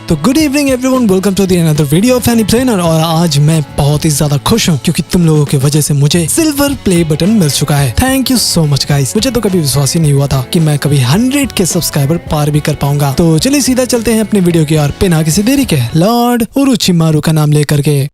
तो good evening everyone, welcome to the another video of any planner. और आज मैं बहुत ही ज्यादा खुश हूँ क्योंकि तुम लोगों की वजह से मुझे सिल्वर प्ले बटन मिल चुका है। Thank you so much guys. मुझे तो कभी विश्वास ही नहीं हुआ था कि मैं कभी 100 के सब्सक्राइबर पार भी कर पाऊंगा। तो चलिए सीधा चलते हैं अपने वीडियो की ओर बिना किसी देरी के, लॉर्ड ओरोचिमारू का नाम लेकर के।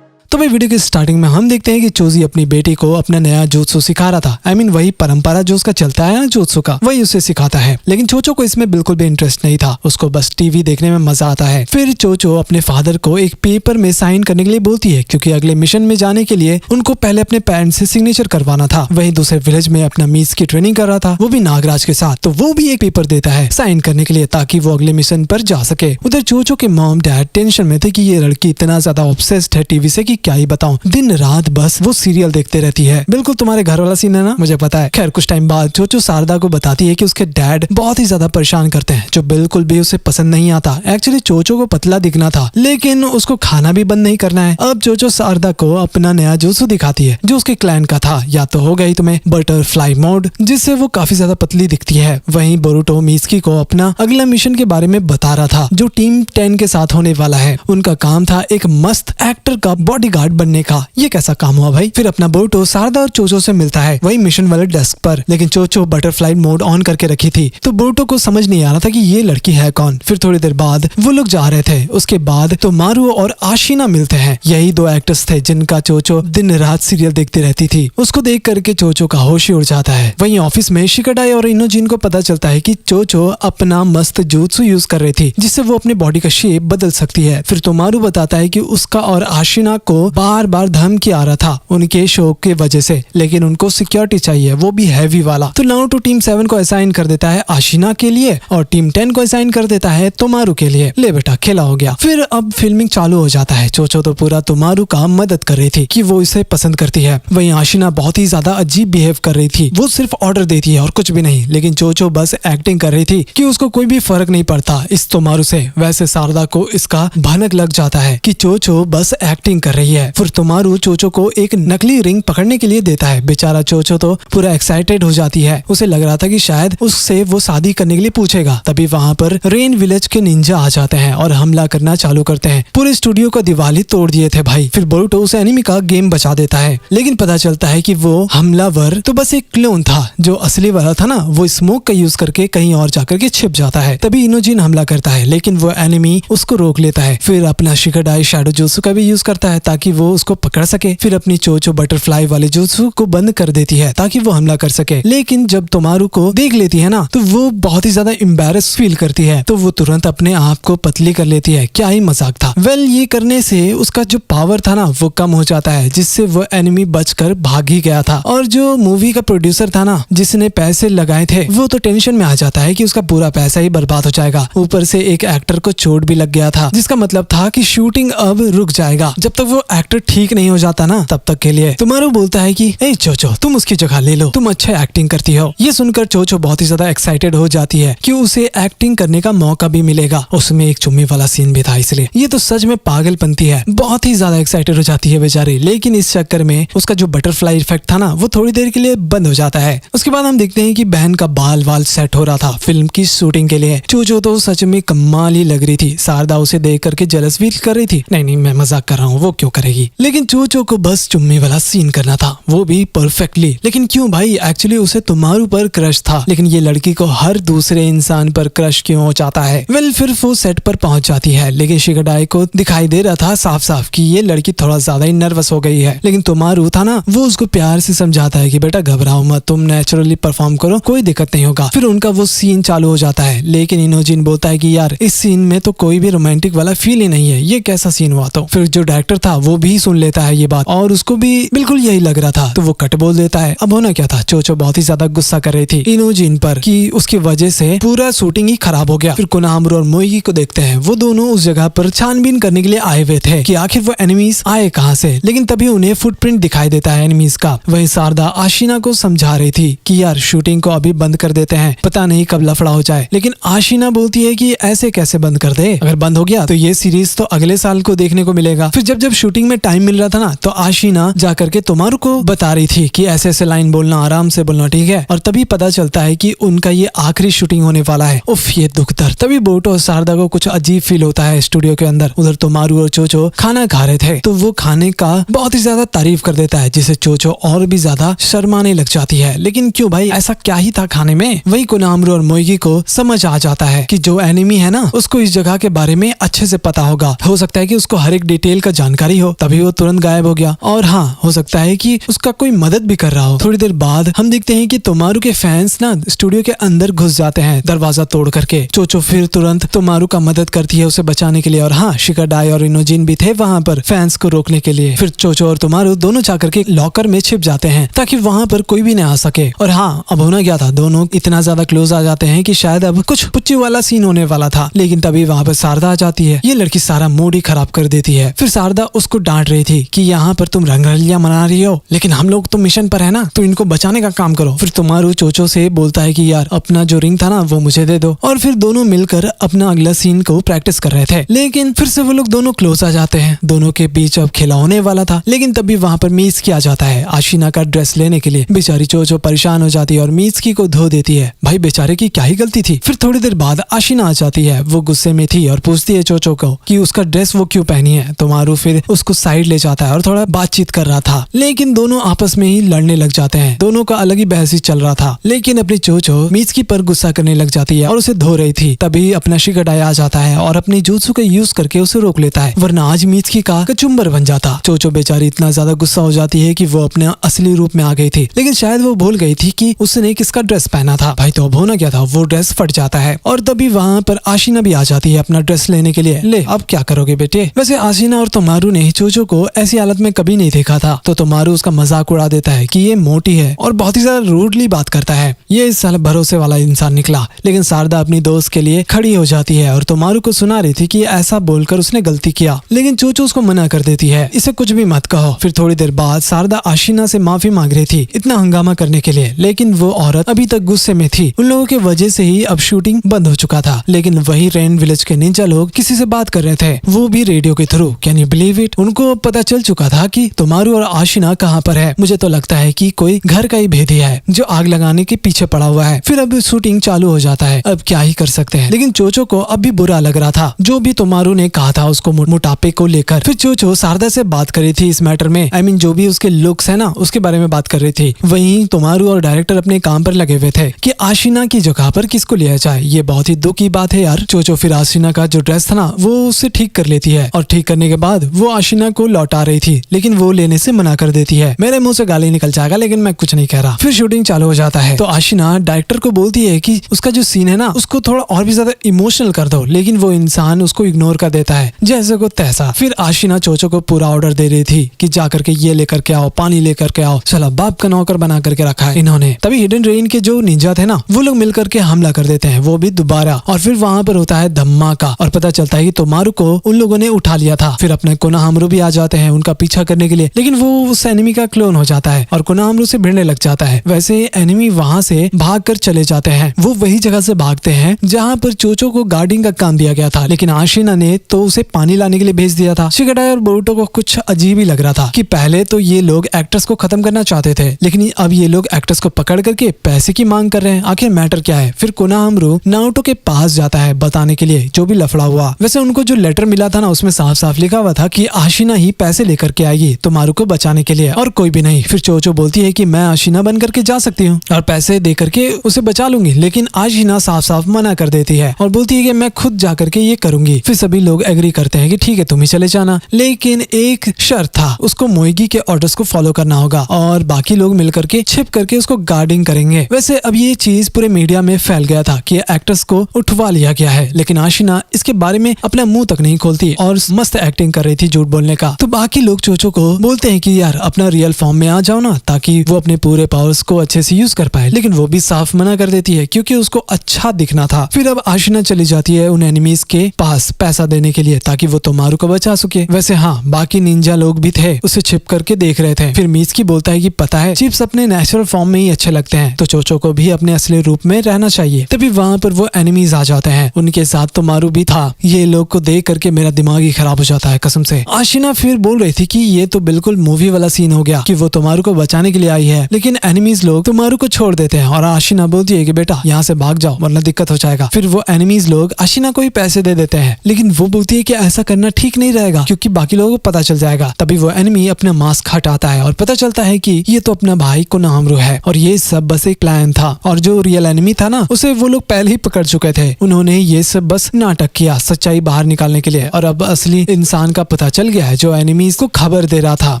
तो भाई वीडियो की स्टार्टिंग में हम देखते हैं कि चोजी अपनी बेटी को अपना नया jutsu सिखा रहा था। वही परंपरा जो उसका चलता है ना jutsu का, वही उसे सिखाता है। लेकिन चोचो को इसमें बिल्कुल भी इंटरेस्ट नहीं था, उसको बस टीवी देखने में मजा आता है। फिर चोचो अपने फादर को एक पेपर में साइन करने के लिए बोलती है क्योंकि अगले मिशन में जाने के लिए उनको पहले अपने पेरेंट्स से सिग्नेचर करवाना था। वहीं दूसरे विलेज में अपना मीस की ट्रेनिंग कर रहा था, वो भी नागराज के साथ। तो वो भी एक पेपर देता है साइन करने के लिए ताकि वो अगले मिशन पर जा सके। उधर चोचो के मॉम डैड टेंशन में थे कि ये लड़की इतना ज्यादा ऑब्सेस्ड है टीवी से कि क्या ही बताऊं, दिन रात बस वो सीरियल देखते रहती है। बिल्कुल तुम्हारे घर वाला सीन है ना, मुझे पता है। खैर कुछ टाइम बाद चोचो शारदा को बताती है कि उसके डैड बहुत ही ज्यादा परेशान करते हैं, जो बिल्कुल भी उसे पसंद नहीं आता। एक्चुअली चोचो को पतला दिखना था, लेकिन उसको खाना भी बंद नहीं करना है। अब चोचो शारदा को अपना नया jutsu दिखाती है जो उसके क्लैन का था। या तो हो गई तुम्हें बटरफ्लाई मोड, जिससे वो काफी ज्यादा पतली दिखती है। वहीं बोरुटो मिस्की को अपना अगला मिशन के बारे में बता रहा था जो टीम 10 के साथ होने वाला है। उनका काम था एक मस्त एक्टर का बॉडीगार्ड बनने का। ये कैसा काम हुआ भाई। फिर अपना बोरुटो शारदा और चोचो से मिलता है वही मिशन वाले डेस्क पर, लेकिन चोचो बटरफ्लाई मोड ऑन करके रखी थी। तो बोरुटो को समझ नहीं आ रहा था कि ये लड़की है कौन। फिर थोड़ी देर बाद वो लोग जा रहे थे। उसके बाद तो मारू और आशिना मिलते हैं। यही दो एक्टर्स थे जिनका चोचो दिन रात सीरियल देखती रहती थी। उसको देख करके चोचो का होश ही उड़ जाता है। वहीं ऑफिस में शिकाडाई और इनोजिन को पता चलता है कि चोचो अपना मस्त jutsu यूज कर रही थी जिससे वो अपने बॉडी का शेप बदल सकती है। फिर तोमारू बताता है कि उसका और आशिना को बार बार धमकी आ रहा था उनके शो के वजह से, लेकिन उनको सिक्योरिटी चाहिए, वो भी हैवी वाला। तो नारुतो टीम 7 को असाइन कर देता है आशिना के लिए और टीम 10 को असाइन कर देता है तोमारू के लिए। ले बेटा खेला हो गया। फिर अब फिल्मिंग चालू हो जाता है। चोचो तो पूरा तोमारू का मदद कर रही थी कि वो इसे पसंद करती है। वहीं आशिना बहुत ही ज्यादा अजीब बिहेव कर रही थी, वो सिर्फ ऑर्डर देती है और कुछ भी नहीं। लेकिन चोचो बस एक्टिंग कर रही थी कि उसको कोई भी फर्क नहीं पड़ता इस तोमारू से। वैसे शारदा को इसका भनक लग जाता है कि चोचो बस एक्टिंग कर रही है। फिर तोमारू चोचो को एक नकली रिंग पकड़ने के लिए देता है। बेचारा चोचो तो पूरा एक्साइटेड हो जाती है। उसे लग रहा था कि शायद उससे वो शादी करने के लिए पूछेगा। तभी वहाँ पर रेन विलेज के निंजा आ जाते हैं और हमला करना चालू करते हैं। पूरे स्टूडियो का दिवाली तोड़ दिए थे भाई। फिर बोरुटो उसे एनिमी का गेम बचा देता है, लेकिन पता चलता है कि वो हमलावर तो बस एक क्लोन था। जो असली वाला था ना, वो स्मोक का यूज करके कहीं और जाकर के छिप जाता है। तभी इनोजिन हमला करता है, लेकिन वो एनिमी उसको रोक लेता है। फिर अपना शिकाडाई शैडो jutsu का भी यूज करता है ताकि वो उसको पकड़ सके। फिर अपनी चोचो बटरफ्लाई वाले jutsu को बंद कर देती है ताकि वो हमला कर सके। लेकिन जब तोमारू को देख लेती है ना, तो वो बहुत ही ज्यादा एम्बैरेस फील करती है। तो वो तुरंत अपने आप को पतली कर लेती है। क्या ही मजाक था। ये करने से उसका जो पावर था ना, वो कम हो जाता है, जिससे वो एनिमी बचकर भाग ही गया था। और जो मूवी का प्रोड्यूसर था ना, जिसने पैसे लगाए थे, वो तो टेंशन में आ जाता है कि उसका पूरा पैसा ही बर्बाद हो जाएगा। ऊपर से एक एक्टर को चोट भी लग गया था, जिसका मतलब था कि शूटिंग अब रुक जाएगा। जब तक वो एक्टर ठीक नहीं हो जाता ना, तब तक के लिए तोमारू बोलता है कि ए चोचो, तुम उसकी जगह ले लो, तुम अच्छा एक्टिंग करती हो। ये सुनकर चोचो बहुत ही ज्यादा एक्साइटेड हो जाती है कि उसे एक्टिंग करने का मौका भी मिलेगा। उसमें एक चुम्मी वाला सीन भी था, इसलिए ये तो सच में पागलपंती है। बहुत ही ज्यादा एक्साइटेड हो जाती है बेचारी। लेकिन इस चक्कर में उसका जो बटरफ्लाई इफेक्ट था ना, वो थोड़ी देर के लिए बंद हो जाता है। उसके बाद हम देखते हैं कि बहन का बाल वाल सेट हो रहा था फिल्म की शूटिंग के लिए। चोचो तो सच में कमाल ही लग रही थी। शारदा उसे देख करके जेलस फील कर रही थी। नहीं मैं मजाक कर रहा हूँ, वो क्यों करेगी। लेकिन चोचो को बस चुम्मी वाला सीन करना था, वो भी परफेक्टली। लेकिन क्यों भाई, एक्चुअली उसे तोमारू पर क्रश था, लेकिन ये लड़की को हर दूसरे इंसान पर क्रश क्यों हो जाता है। फिर वो सेट पर पहुंच जाती है, लेकिन शिकाडाई को दिखाई दे रहा था साफ साफ कि ये लड़की थोड़ा ज्यादा ही नर्वस हो गई है। लेकिन तोमारू था ना, वो उसको प्यार से समझाता है कि बेटा घबराओ मत, तुम नेचुरली परफॉर्म करो, कोई दिक्कत नहीं होगा। फिर उनका वो सीन चालू हो जाता है। लेकिन इनोजिन बोलता है कि यार इस सीन में तो कोई भी रोमांटिक वाला फील ही नहीं है, ये कैसा सीन हुआ। तो फिर जो डायरेक्टर था वो भी सुन लेता है ये बात, और उसको भी बिल्कुल यही लग रहा था, तो वो कट बोल देता है। अब होना क्या था, चोचो बहुत ही ज्यादा गुस्सा कर रही थी इनोजिन पर कि उसकी वजह से पूरा शूटिंग ही खराब हो गया। फिर कोनाहामारू और मोइगी को देखते हैं, वो दोनों उस जगह पर छानबीन करने के लिए आए हुए थे कि आखिर वो एनिमीज आए कहां से। लेकिन तभी उन्हें फुटप्रिंट दिखाई देता है एनिमीज का। वहीं शारदा आशिना को समझा रही थी कि यार शूटिंग को अभी बंद कर देते हैं, पता नहीं कब लफड़ा हो जाए। लेकिन आशिना बोलती है कि ऐसे कैसे बंद कर दे, अगर बंद हो गया तो ये सीरीज तो अगले साल को देखने को मिलेगा। फिर जब शूटिंग शूटिंग में टाइम मिल रहा था ना, तो आशीना जा करके तोमारू को बता रही थी कि ऐसे ऐसे लाइन बोलना, आराम से बोलना, ठीक है। और तभी पता चलता है कि उनका ये आखिरी शूटिंग होने वाला है। उफ, ये दुख दर्द। तभी बोरुतो और शारदा को कुछ अजीब फील होता है स्टूडियो के अंदर। उधर तोमारू और चोचो खाना खा रहे थे, तो वो खाने का बहुत ही ज्यादा तारीफ कर देता है, जिसे चोचो और भी ज्यादा शर्माने लग जाती है। लेकिन क्यों भाई, ऐसा क्या ही था खाने में। वही कोनामरू और मोइगी को समझ आ जाता है कि जो एनिमी है ना, उसको इस जगह के बारे में अच्छे से पता होगा। हो सकता है कि उसको हर एक डिटेल का जानकारी हो, तभी वो तुरंत गायब हो गया। और हाँ, हो सकता है कि उसका कोई मदद भी कर रहा हो। थोड़ी देर बाद हम देखते हैं कि तोमारू के फैंस ना स्टूडियो के अंदर घुस जाते हैं दरवाजा तोड़ करके। चोचो फिर तुरंत तोमारू का मदद करती है उसे बचाने के लिए। और हाँ, शिकाडाई और इनोजिन भी थे वहाँ पर फैंस को रोकने के लिए। फिर चोचो और तोमारू दोनों जाकर के लॉकर में छिप जाते हैं ताकि वहाँ पर कोई भी न आ सके। और हाँ, अब होना क्या था, दोनों इतना ज्यादा क्लोज आ जाते हैं कि शायद अब कुछ पुच्ची वाला सीन होने वाला था। लेकिन तभी वहाँ पर शारदा आ जाती है। ये लड़की सारा मूड ही खराब कर देती है। फिर शारदा उसको डांट रही थी कि यहाँ पर तुम रंगरलियां मना रही हो, लेकिन हम लोग तो मिशन पर है ना, तो इनको बचाने का काम करो। फिर तोमारू चोचो से बोलता है कि यार अपना जो रिंग था ना, वो मुझे दे दो। और फिर दोनों मिलकर अपना अगला सीन को प्रैक्टिस कर रहे थे। लेकिन फिर से वो लोग दोनों क्लोज आ जाते हैं। दोनों के बीच अब खेला होने वाला था। लेकिन तभी वहाँ पर मीस्की आ जाता है आशीना का ड्रेस लेने के लिए। बेचारी चोचो परेशान हो जाती है और मीस्की को धो देती है। भाई बेचारे की क्या ही गलती थी। फिर थोड़ी देर बाद आशीना आ जाती है। वो गुस्से में थी और पूछती है चोचो को कि उसका ड्रेस वो क्यों पहनी है। तोमारू फिर उसको साइड ले जाता है और थोड़ा बातचीत कर रहा था। लेकिन दोनों आपस में ही लड़ने लग जाते हैं। दोनों का अलग ही बहस ही चल रहा था। लेकिन अपनी चोचो मीस्की पर गुस्सा करने लग जाती है और उसे धो रही थी। तभी अपना शिकाडाई आ जाता है और अपनी जुत्सु का यूज करके उसे रोक लेता है, वरना आज मीस्की का कचुम्बर बन जाता। चोचो बेचारी इतना ज्यादा गुस्सा हो जाती है कि वो अपने असली रूप में आ गई थी। लेकिन शायद वो भूल गई थी कि उसने किसका ड्रेस पहना था। भाई तो अब होना क्या था, वो ड्रेस फट जाता है। और तभी वहाँ पर आशीना भी आ जाती है अपना ड्रेस लेने के लिए। ले अब क्या करोगे बेटे। वैसे आशीना और तोमारू ने चोचो को ऐसी हालत में कभी नहीं देखा था, तो तोमारू उसका मजाक उड़ा देता है कि ये मोटी है और बहुत ही ज्यादा रूडली बात करता है। ये इस साल भरोसे वाला इंसान निकला। लेकिन शारदा अपनी दोस्त के लिए खड़ी हो जाती है और तोमारू को सुना रही थी कि ऐसा बोलकर उसने गलती किया। लेकिन चोचो उसको मना कर देती है, इसे कुछ भी मत कहो। फिर थोड़ी देर बाद शारदा आशीना से माफी मांग रही थी इतना हंगामा करने के लिए। लेकिन वो औरत अभी तक गुस्से में थी। उन लोगों के वजह से ही अब शूटिंग बंद हो चुका था। लेकिन वही रेन विलेज के निंजा लोग किसी से बात कर रहे थे, वो भी रेडियो के through. Can you believe it. उनको पता चल चुका था कि तोमारू और आशीना कहाँ पर है। मुझे तो लगता है कि कोई घर का ही भेदिया है जो आग लगाने के पीछे पड़ा हुआ है। फिर अब शूटिंग चालू हो जाता है। अब क्या ही कर सकते हैं। लेकिन चोचो को अब भी बुरा लग रहा था जो भी तोमारू ने कहा था उसको मोटापे को लेकर। फिर चोचो शारदा से बात कर रही थी इस मैटर में। I mean, जो भी उसके लुक्स है ना, उसके बारे में बात कर रही थी। वहीं तोमारू और डायरेक्टर अपने काम पर लगे हुए थे कि आशीना की जगह पर किसको लिया जाए। ये बहुत ही दुख की बात है यार। चोचो फिर आशीना का जो ड्रेस था ना, वो उससे ठीक कर लेती है और ठीक करने के बाद वो आशीना को लौटा रही थी, लेकिन वो लेने से मना कर देती है। मेरे मुंह से गाली निकल जाएगा, लेकिन मैं कुछ नहीं कह रहा। फिर शूटिंग चालू हो जाता है तो आशीना डायरेक्टर को बोलती है कि उसका जो सीन है ना, उसको थोड़ा और भी ज्यादा इमोशनल कर दो। लेकिन वो इंसान उसको इग्नोर कर देता है जैसे को तैसा। फिर आशीना चोचो को पूरा ऑर्डर दे रही थी कि जा करके ये लेकर के आओ, पानी लेकर के आओ। चला बाप का नौकर बना करके रखा है इन्होंने। तभी हिडन रेन के जो निंजा थे ना, वो लोग मिलकर के हमला कर देते हैं, वो भी दोबारा। और फिर वहाँ पर होता है धमाका और पता चलता है कि तोमारू को उन लोगों ने उठा लिया था। फिर अपने कोनाहामरू भी आ जाते हैं उनका पीछा करने के लिए। लेकिन वो उस एनिमी का क्लोन हो जाता है और कोनाहामरू से भिड़ने लग जाता है। वैसे एनिमी वहाँ से भाग कर चले जाते हैं। वो वही जगह से भागते हैं जहाँ पर चोचो को गार्डिंग का काम दिया गया था। लेकिन आशीना ने तो उसे पानी लाने के लिए भेज दिया था। शिकाडाई और बोरुतो को कुछ अजीब ही लग रहा था कि पहले तो ये लोग एक्टर्स को खत्म करना चाहते थे, लेकिन अब ये लोग एक्टर्स को पकड़ करके पैसे की मांग कर रहे हैं। आखिर मैटर क्या है। फिर कोनाहामरू नारुतो के पास जाता है बताने के लिए जो भी लफड़ा हुआ। वैसे उनको जो लेटर मिला था ना, उसमें साफ साफ लिखा हुआ था कि आशीना ही पैसे लेकर के आएगी तोमारू को बचाने के लिए और कोई भी नहीं। फिर चोचो बोलती है कि मैं आशीना बन करके जा सकती हूँ और पैसे दे करके उसे बचा लूंगी। लेकिन आशीना साफ साफ मना कर देती है और बोलती है कि मैं खुद जा करके ये करूंगी। फिर सभी लोग एग्री करते हैं कि ठीक है तुम ही चले जाना, लेकिन एक शर्त था, उसको मोइगी के ऑर्डर्स को फॉलो करना होगा और बाकी लोग मिलकर के छिप करके उसको गार्डिंग करेंगे। वैसे अब ये चीज पूरे मीडिया में फैल गया था कि एक्टर्स को उठवा लिया गया है, लेकिन आशीना इसके बारे में अपना मुंह तक नहीं खोलती और मस्त एक्टिंग कर रही थी झूठ बोलने का। तो बाकी लोग चोचो को बोलते हैं कि यार अपना रियल फॉर्म में आ जाओ ना, ताकि वो अपने पूरे पावर्स को अच्छे से यूज कर पाए। लेकिन वो भी साफ मना कर देती है क्योंकि उसको अच्छा दिखना था। फिर अब आशीना चली जाती है उन एनिमीज के पास पैसा देने के लिए ताकि वो तोमारू को बचा सके। वैसे हाँ, बाकी निंजा लोग भी थे उसे छिप करके देख रहे थे। फिर मीस्की बोलता है कि पता है चिप्स अपने नेचुरल फॉर्म में ही अच्छे लगते हैं, तो चोचो को भी अपने असली रूप में रहना चाहिए। तभी वहाँ पर वो एनिमीज आ जाते हैं, उनके साथ तोमारू भी था। ये लोग को देख करके मेरा दिमाग ही खराब हो जाता है कसम से। आशिना फिर बोल रही थी कि ये तो बिल्कुल मूवी वाला सीन हो गया कि वो तुम्हारू को बचाने के लिए आई है, लेकिन एनिमीज लोग तुम्हारू को छोड़ देते हैं और आशिना बोलती है कि बेटा यहाँ से भाग जाओ वरना दिक्कत हो जाएगा। फिर वो एनिमीज लोग आशिना को ही पैसे दे देते हैं, लेकिन वो बोलती है कि ऐसा करना ठीक नहीं रहेगा क्योंकि बाकी लोगों को पता चल जाएगा। तभी वो एनिमी अपना मास्क हटाता है और पता चलता है कि ये तो अपना भाई कोनाहमारू है और ये सब बस एक प्लान था, और जो रियल एनिमी था ना उसे वो लोग पहले ही पकड़ चुके थे। उन्होंने ये सब बस नाटक किया सच्चाई बाहर निकालने के लिए, और अब असली इंसान का पता चल गया है जो एनिमीज को खबर दे रहा था।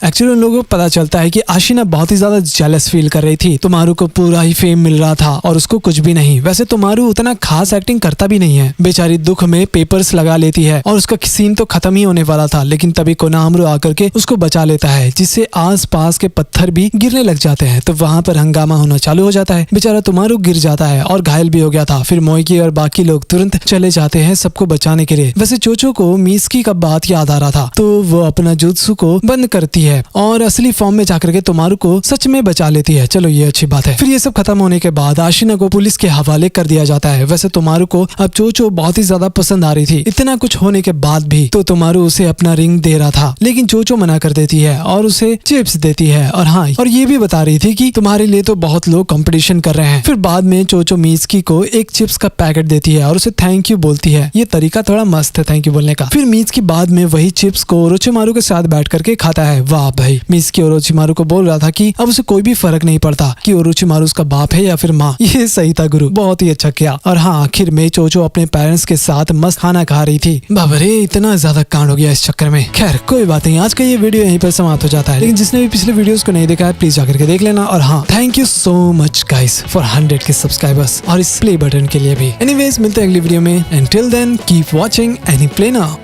एक्चुअली उन लोगों को पता चलता है कि आशिना बहुत ही ज्यादा जेलस फील कर रही थी। तुम्हारू को पूरा ही फेम मिल रहा था और उसको कुछ भी नहीं। वैसे तुम्हारू उतना खास एक्टिंग करता भी नहीं है, बेचारी दुख में पेपर्स लगा लेती है और उसका सीन तो खत्म ही होने वाला था, लेकिन तभी कोनाहमारू आकर के उसको बचा लेता है, जिससे आस पास के पत्थर भी गिरने लग जाते हैं। तो वहाँ पर हंगामा होना चालू हो जाता है। बेचारा तुम्हारू गिर जाता है और घायल भी हो गया था। फिर मोइकी और बाकी लोग तुरंत चले जाते हैं सबको बचाने के लिए। वैसे चोचो को मिसकी का बात याद आ रहा था, तो वो अपना जुत्सु को बंद करती है और असली फॉर्म में जाकर के तुम्हारू को सच में बचा लेती है। चलो ये अच्छी बात है। फिर ये सब खत्म होने के बाद आशिना को पुलिस के हवाले कर दिया जाता है। वैसे तुम्हारू को अब चोचो बहुत ही ज्यादा पसंद आ रही थी। इतना कुछ होने के बाद भी तो तुम्हारू उसे अपना रिंग दे रहा था, लेकिन चोचो मना कर देती है और उसे चिप्स देती है। और हाँ, और ये भी बता रही थी कि तुम्हारे लिए तो बहुत लोग कंपटीशन कर रहे हैं। फिर बाद में चोचो मिसकी को एक चिप्स का पैकेट देती है और उसे थैंक यू बोलती है। ये तरीका थोड़ा मस्त है थैंक यू बोलने का। फिर मिसकी बाद में वही चिप्स को ओरोचिमारू के साथ बैठ करके खाता है। वाह भाई, मिसकी ओरोचिमारू को बोल रहा था कि अब उसे कोई भी फर्क नहीं पड़ता कि ओरोचिमारू उसका बाप है या फिर माँ। ये सही था गुरु, बहुत ही अच्छा किया। और हाँ, आखिर में चोचो अपने पेरेंट्स के साथ मस्त खाना खा रही थी। बाबा रे, इतना ज्यादा कांड हो गया इस चक्कर में। खैर कोई बात नहीं, आज का ये वीडियो यहीं पर समाप्त हो जाता है, लेकिन जिसने भी पिछले वीडियोस को नहीं देखा है प्लीज जाकर के देख लेना। और हाँ, thank you so much guys for 100 के सब्सक्राइबर्स और इस प्ले बटन के लिए भी। एनीवेज, मिलते हैं अगली वीडियो में। And till then keep watching Anyplay now.